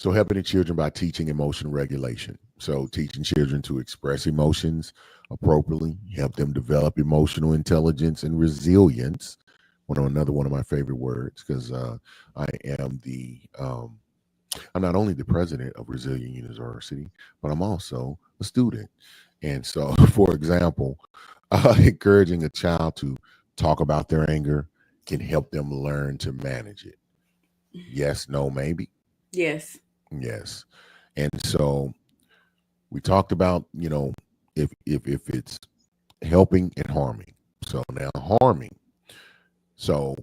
helping the children by teaching emotional regulation. So teaching children to express emotions appropriately, help them develop emotional intelligence and resilience. Another one of my favorite words, because I am I'm not only the president of Resilient University, but I'm also a student. And so, for example, encouraging a child to talk about their anger can help them learn to manage it. Yes, no, maybe. Yes. Yes. And so we talked about, if it's helping and harming. So now harming. So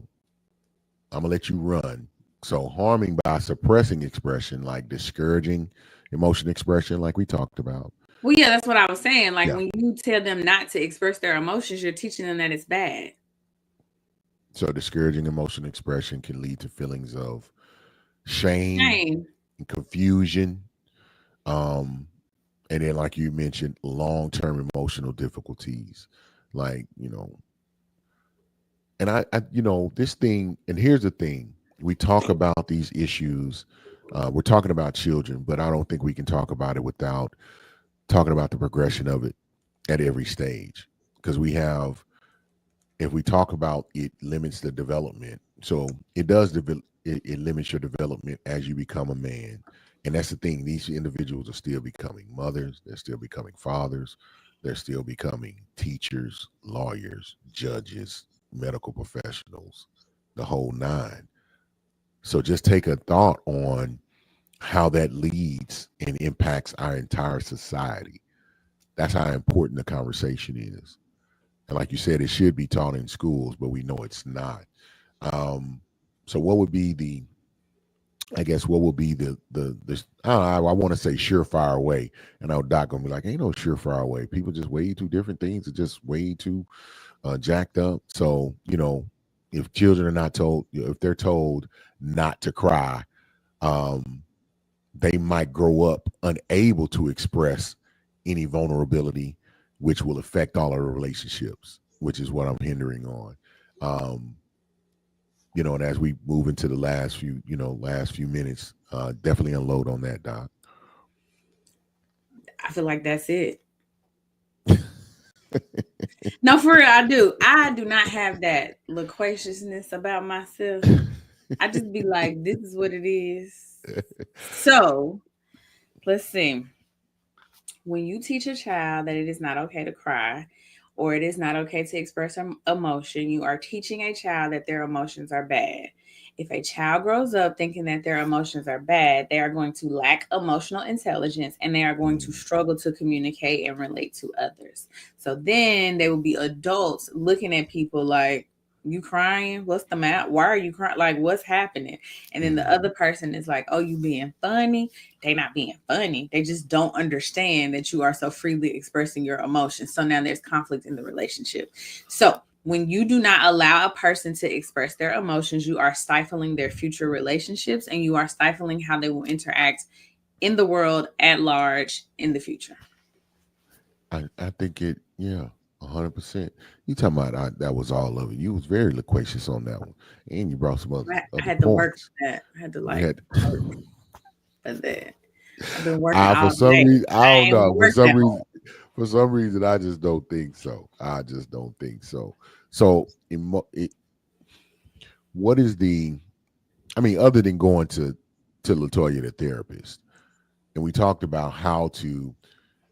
I'm gonna let you run. So harming by suppressing expression, like discouraging emotion expression, like we talked about. Well, yeah, that's what I was saying. Like Yeah. when you tell them not to express their emotions, you're teaching them that it's bad. So discouraging emotion expression can lead to feelings of shame Shame. and confusion. Um, and then like you mentioned, long-term emotional difficulties. Like, and this thing, and here's the thing. We talk about these issues. We're talking about children, but I don't think we can talk about it without talking about the progression of it at every stage. Because if we talk about it limits the development. So it does develop. It limits your development as you become a man, and that's the thing. These individuals are still becoming mothers. They're still becoming fathers. They're still becoming teachers, lawyers, judges, medical professionals, the whole nine. So just take a thought on how that leads and impacts our entire society. That's how important the conversation is. And like you said, it should be taught in schools, but we know it's not. Um, so what would be I guess what would be I don't know, I want to say surefire way. And I know Doc gonna be like, ain't no surefire way. People just way too different things are just way too jacked up. So, if children are not told, if they're told not to cry, um, they might grow up unable to express any vulnerability, which will affect all our relationships, which is what I'm hindering on. Um, and as we move into the last few minutes, definitely unload on that, Doc. I feel like that's it. No, for real, I do. I do not have that loquaciousness about myself. I just be like, this is what it is. So let's see. When you teach a child that it is not okay to cry or it is not okay to express emotion, you are teaching a child that their emotions are bad. If a child grows up thinking that their emotions are bad, they are going to lack emotional intelligence and they are going to Mm, struggle to communicate and relate to others. So then they will be adults looking at people like, you crying? What's the matter? Why are you crying? Like, what's happening? And then the mm, other person is like, oh, you being funny. They not being funny. They just don't understand that you are so freely expressing your emotions. So now there's conflict in the relationship. So when you do not allow a person to express their emotions, you are stifling their future relationships and you are stifling how they will interact in the world at large in the future. I think yeah, 100%. You talking about that was all of it. You was very loquacious on that one, and you brought some I other had to work points. on that. I had to You like had work on that. I've been working I all for some day. reason I I don't ain't know worked that hard. for some reason I just don't think so. I just don't think so. So what is other than going to Latoya the therapist, and we talked about how to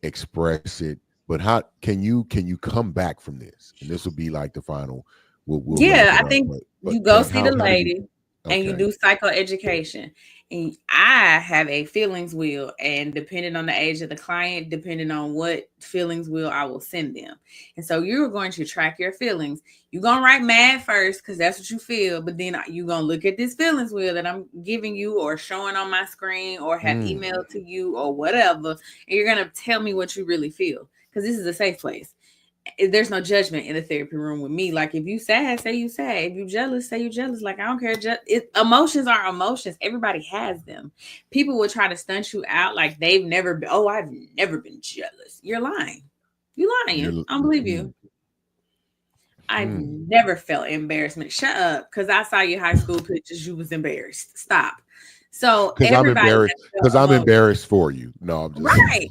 express it, but how can you come back from this? And this will be like the final. We'll wrap Yeah, it I up, think but you go like see the how do you? lady. and you Okay. do psychoeducation. And I have a feelings wheel, and depending on the age of the client, depending on what feelings wheel I will send them. And so you're going to track your feelings. You're going to write mad first because that's what you feel, but then you're going to look at this feelings wheel that I'm giving you or showing on my screen or have Mm. emailed to you or whatever, and you're going to tell me what you really feel because this is a safe place. There's no judgment in the therapy room with me. Like if you sad, say you sad. If you jealous, say you jealous. Like I don't care. Emotions are emotions. Everybody has them. People will try to stunt you out like they've never been. Oh, I've never been jealous. You're lying. You lying. You're I don't believe mm, you. I've mm. never felt embarrassment. Shut up, because I saw your high school pictures. You was embarrassed. Stop. So Because I'm everybody embarrassed. has Because felt I'm emotions. embarrassed for you. No, I'm just. Right.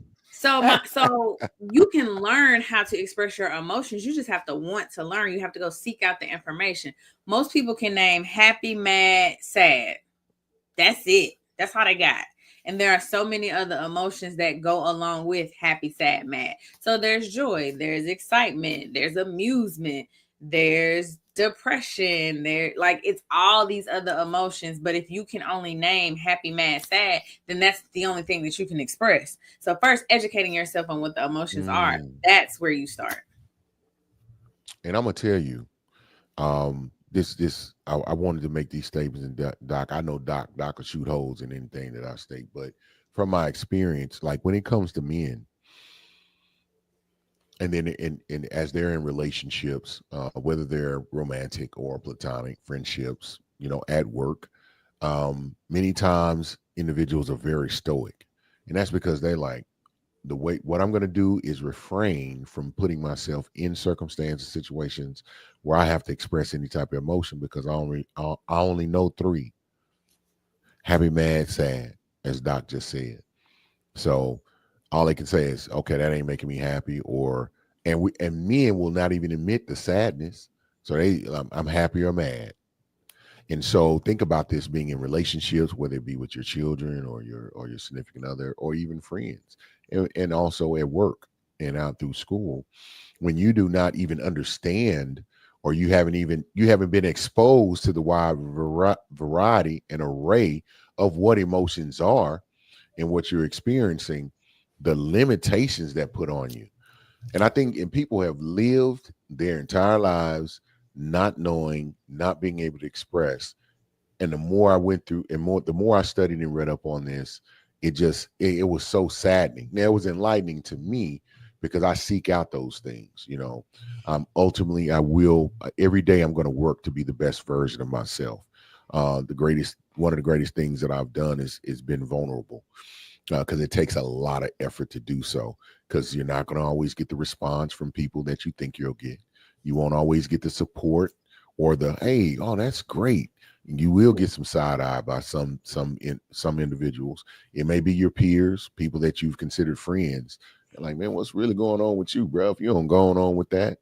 So you can learn how to express your emotions. You just have to want to learn. You have to go seek out the information. Most people can name happy, mad, sad. That's it. That's how they got. And there are so many other emotions that go along with happy, sad, mad. So there's joy, there's excitement, there's amusement, there's depression, there like it's all these other emotions. But if you can only name happy, mad, sad, then that's the only thing that you can express. So first educating yourself on what the emotions are, Mm. that's where you start. And I'm gonna tell you, I wanted to make these statements, and Doc, I know Doc will shoot holes in anything that I state, but from my experience, like when it comes to men, and then in as they're in relationships, whether they're romantic or platonic friendships, at work, many times individuals are very stoic, and that's because they like the way what I'm going to do is refrain from putting myself in circumstances, situations where I have to express any type of emotion because I only know three: happy, mad, sad, as Doc just said. So all they can say is, okay, that ain't making me happy, or and men will not even admit the sadness. So I'm happy or mad. And so think about this being in relationships, whether it be with your children or your significant other or even friends, and also at work and out through school. When you do not even understand, or you haven't been exposed to the wide variety and array of what emotions are and what you're experiencing, the limitations that put on you. And I think and people have lived their entire lives not knowing, not being able to express. And the more I went through and the more I studied and read up on this, it was so saddening. Now it was enlightening to me because I seek out those things. Ultimately I will every day I'm going to work to be the best version of myself. One of the greatest things that I've done is been vulnerable, because it takes a lot of effort to do so, because you're not going to always get the response from people that you think you'll get. You won't always get the support or the, hey, oh, that's great. You will get some side eye by some individuals. It may be your peers, people that you've considered friends. They're like, man, what's really going on with you, bro? If you don't going on with that,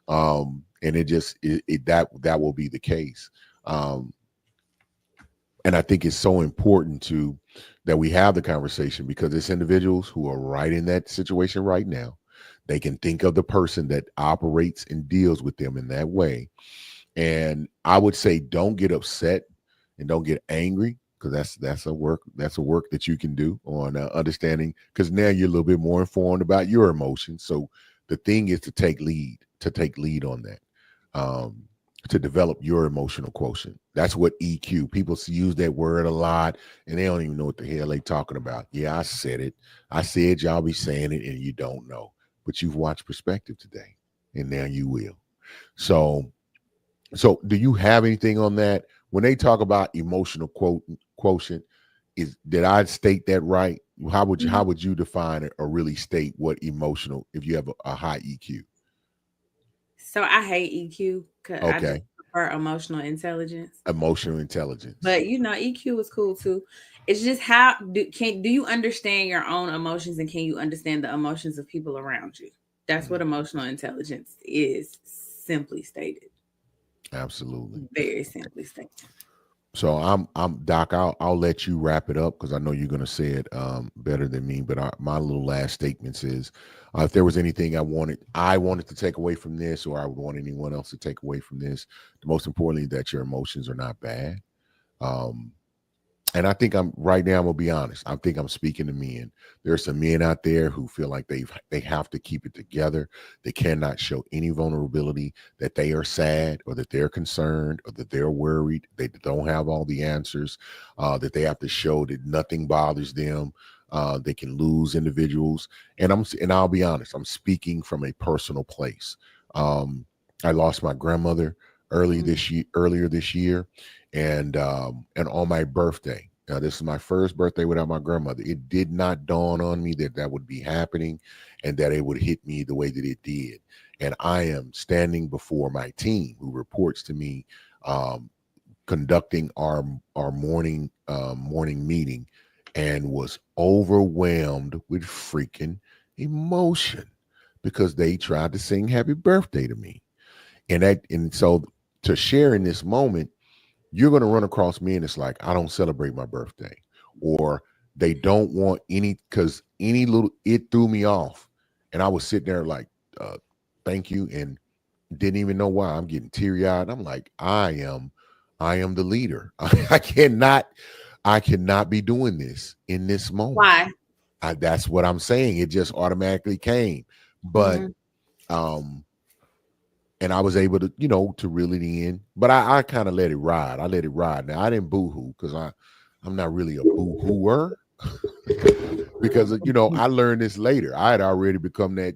and that will be the case. Um, and I think it's so important to that we have the conversation, because it's individuals who are right in that situation right now. They can think of the person that operates and deals with them in that way. And I would say don't get upset and don't get angry, because that's a work that you can do on understanding, because now you're a little bit more informed about your emotions. So the thing is to take lead on that, um, to develop your emotional quotient. That's what EQ. People use that word a lot, and they don't even know what the hell they talking about. Yeah, I said it. I said y'all be saying it, and you don't know, but you've watched Perspective today, and now you will. So do you have anything on that? When they talk about emotional quotient, is did I state that right? How would you define it or really state what emotional if you have a high EQ? So I hate EQ because I just Okay, prefer emotional intelligence. emotional intelligence. But EQ is cool too. It's just how do you understand your own emotions, and can you understand the emotions of people around you? That's what Mm, emotional intelligence is, simply stated. absolutely. Very simply stated. So I'm Doc. I'll let you wrap it up because I know you're going to say it better than me. But my little last statements is, if there was anything I wanted to take away from this, or I would want anyone else to take away from this, the most importantly that your emotions are not bad. Um, and I think I'm right now. I'm gonna be honest. I think I'm speaking to men. There's some men out there who feel like they have to keep it together. They cannot show any vulnerability that they are sad or that they're concerned or that they're worried. They don't have all the answers. That they have to show that nothing bothers them. They can lose individuals. And I'll be honest. I'm speaking from a personal place. Um, I lost my grandmother earlier this year, and on my birthday. Now, this is my first birthday without my grandmother. It did not dawn on me that that would be happening and that it would hit me the way that it did. And I am standing before my team who reports to me, um, conducting our morning meeting, and was overwhelmed with freaking emotion because they tried to sing happy birthday to me. And so to share in this moment, you're going to run across men. It's like, I don't celebrate my birthday, or they don't want any, because any little, it threw me off. And I was sitting there like, thank you. And didn't even know why. I'm getting teary eyed. I'm like, I am the leader. I cannot be doing this in this moment. Why? That's what I'm saying. It just automatically came. But, Mm-hmm. um, and I was able to, to reel it in. But I kind of let it ride. I let it ride. Now I didn't boo-hoo because I'm not really a boo-hooer. Because I learned this later. I had already become that,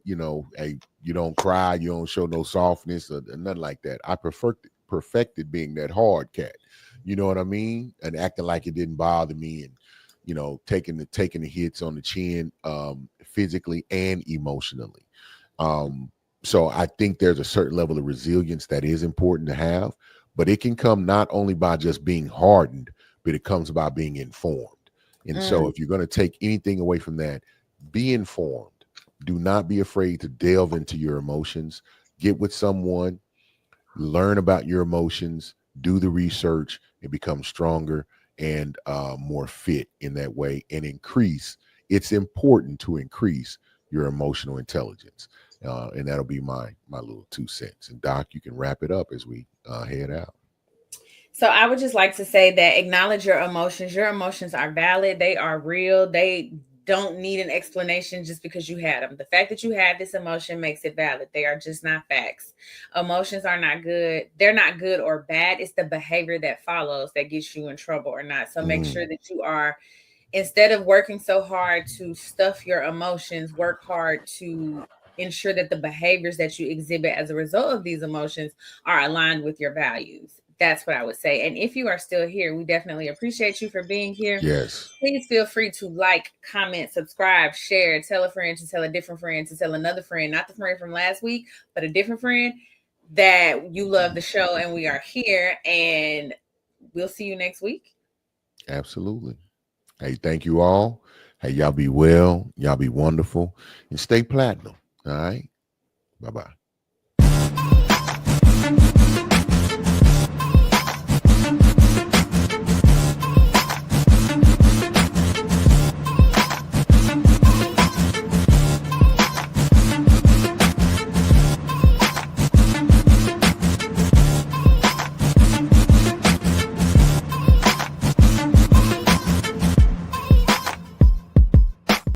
hey, you don't cry, you don't show no softness or nothing like that. I perfected being that hard cat. You know what I mean? And acting like it didn't bother me, and taking the hits on the chin, physically and emotionally. Um, so I think there's a certain level of resilience that is important to have, but it can come not only by just being hardened, but it comes by being informed. And so Mm. if you're going to take anything away from that, be informed. Do not be afraid to delve into your emotions. Get with someone, learn about your emotions, do the research, and become stronger and more fit in that way, and increase. It's important to increase your emotional intelligence. And that'll be my little 2 cents. And Doc, you can wrap it up as we head out. So I would just like to say that acknowledge your emotions. Your emotions are valid. They are real. They don't need an explanation just because you had them. The fact that you had this emotion makes it valid. They are just not facts. Emotions are not good. They're not good or bad. It's the behavior that follows that gets you in trouble or not. So make Mm, sure that you are, instead of working so hard to stuff your emotions, work hard to ensure that the behaviors that you exhibit as a result of these emotions are aligned with your values. That's what I would say. And if you are still here, we definitely appreciate you for being here. yes, Please feel free to like, comment, subscribe, share, tell a friend to tell a different friend to tell another friend, not the friend from last week, but a different friend, that you love the show and we are here. And we'll see you next week. absolutely. Hey, thank you all. Hey, y'all be well. Y'all be wonderful. And stay platinum. All right. Bye bye.